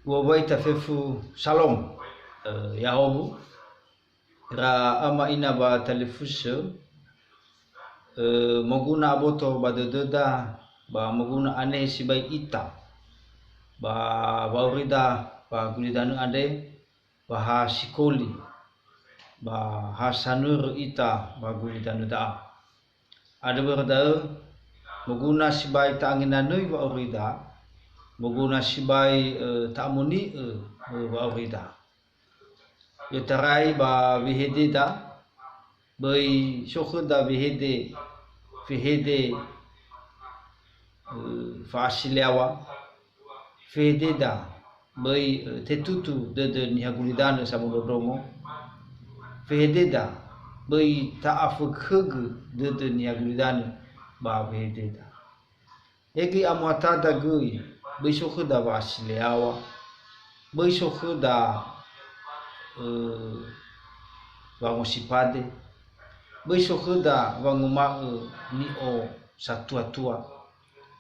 Wawai tafefu salom yahobu ra ama ina ba telefusio maguna aboto ba deda ba maguna ane sibai ita ba baurida ba gulidanu ade ba ha sikoli ba ha sanur ita ba gulidanu da ada berda maguna sibai ta anginanui ba urida maguna sibai ta'amuni ba urida yatarai ba bihede da bai shokhda bihede fihede fasilewa fihede da bai tetutu de nihagulidana samudromo fihede da bai ta'afkhug de nihagulidana ba bihede da egi amwata da gui bai shokhda fasilewa bai shokhda wangu sipade bai shokhda wangu ma ni o satua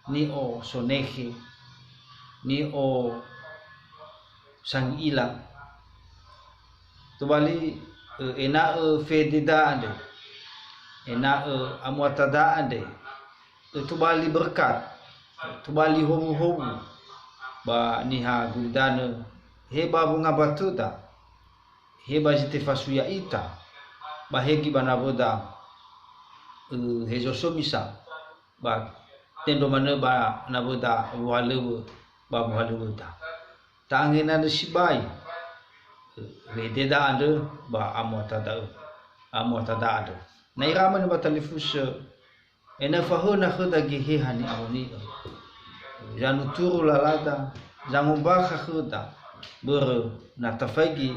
ni o sonehe ni o sangila to bali ena fedida ande ena amwatada ande to bali berkat to bali hobu ba niha guldana heba bunga batuda heba jite fasuya ita bahegi banaboda hejo somisa ba tendo mana ba naboda walewu ba walewu da tangena de sibai vededa ande ba amwatada ande nairaman ba telefus ena fahuna khuda gihe hani awni janu turu lalada jangu bakha khuda ber natafagi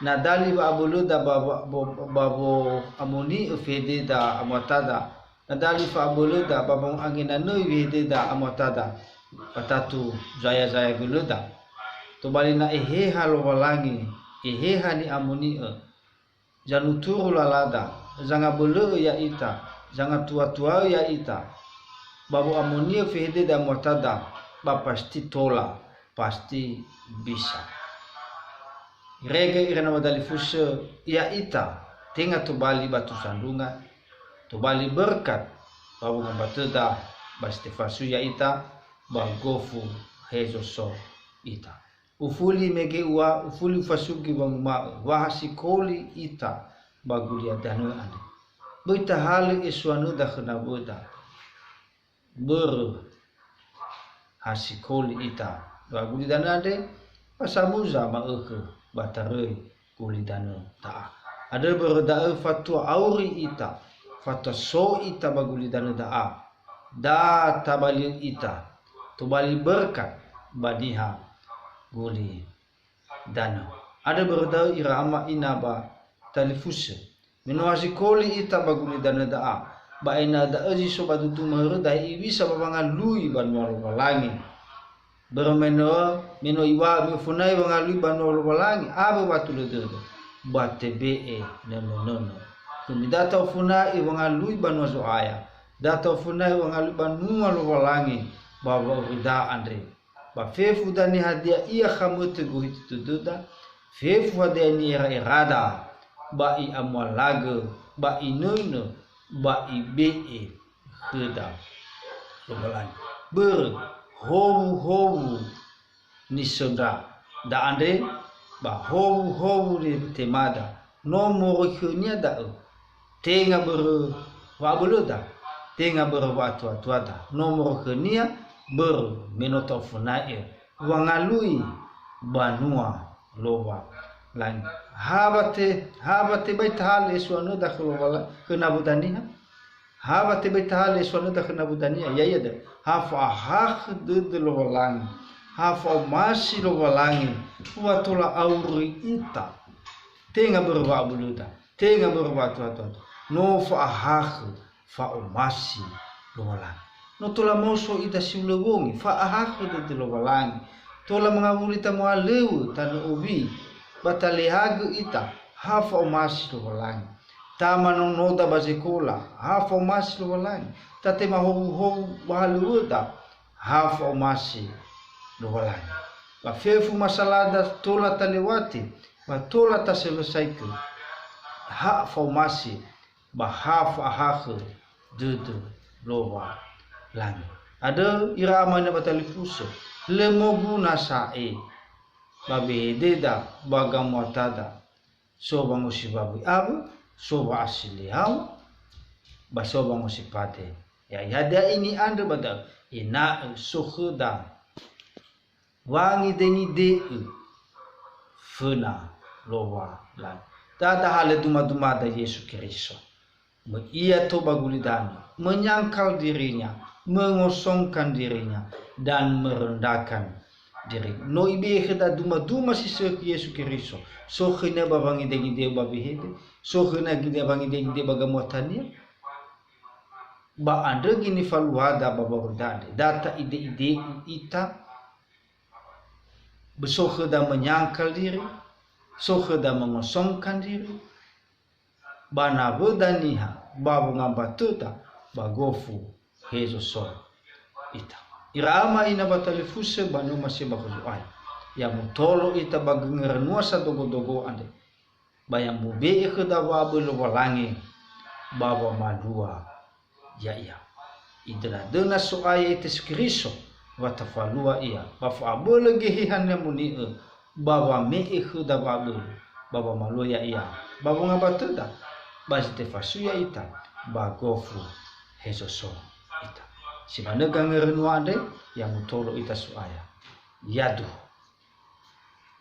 nadali ba abuluda babo amoni fede da amwatada nadali fa abuluda babong angina noi fede da amwatada patatu jaya guluda to balina ehe halo walangi ehe hani amoni januturu lalada janga bulu ya ita janga tua ya ita babo amoni fede da amwatada ba pasti tola pasti bisa rege irana wadali fusha ya ita tenga to bali batu sandunga to bali berkat babu ngambatuda bastefasu ya ita bagofu hezoso ita ufuli mege wa ufuli fasugi wangma wahasikoli ita bagulia danu ane boita hali iswanu da khna boda ber hasikoli ita baguli danu ane pasamuza ma batarei kulidana ta ada berda fatwa auri ita fatwa so ita bagulidana da tabali ita to bali berkat badiha guli dana ada berda irama inaba telefus minwasi koli ita bagulidana ba ina da aji so badutu merda bisa babangan lui banwal walangi bermeno meno iwa mi funai wangali banol walangi aba batu ledo bate be nemonono kumi data funai wangali banwazo aya data funai wangali banual walangi baba rida andre ba fefu dani hadia iya khamute guhit tududa fefu hadia ni irada ba I amwalaga ba inono ba ibe khida walangi ber hobu ni soda da ande ba hobu ni temada no mo khnya da tenga ber wa buluda tenga ber wa tuada no mo khnya ber menoto funae wangalui banua loba lan habate baital eswanu da khulwala kena budani habate baital eswanu da kena budani ya da hafa hak de lowalangi hafa masi lowalangi watula auri ita tenga berwa buluda tenga berwa tuatu no fa hak fa masi lowalangi no tula moso ita siulewongi fa hak de lowalangi tola mangabuli tamu aleu tanu ubi batalihagu ita hafa masi lowalangi tama no noda bazikola hafa masi lowalangi tate mahobu bahaluda hafa masi lowalangi ba fefu masalah da tola talewati ba tola ta selesaikan ha formasi ba haf ahake dudu lowa lang ada irama na batalifuse lemogu nasae babe deda bagamotada so bangusi babu abu so ba asili hau ba so bangusi pate ya ada ini anda bada ina sukhda wangi dengi de fena lowa lan tata hale duma-duma da Yesus Kristus ia toba gulidana menyangkal dirinya mengosongkan dirinya dan merendahkan diri no ibe khida duma-duma si Yesus Kristus so khina babangi dengi de babihede so khina gide bangi dengi de bagamotania ba anda gini faluada babordade data ide-ide ita besokhda menyangkal diri, sokhda mengosongkan diri, bana bedaniha, babu ngambatuta, bagofu hezoso ita. Irama ina batalifuse banu masih bakuzuai. Ya mutolo ita bagengerenua sa dogo-dogo ande. Bayang mube khda wabu walangi, baba madua ya iya. Idra dena soaya ita skriso. Watafalua ia bafa boleh gehihan muni bawa me ikhuda babu baba maluya ia baba ngabatuda bajte fasuya ita bagofu hesoso ita sibane gangerenwa ande yang mutolo ita suaya yadu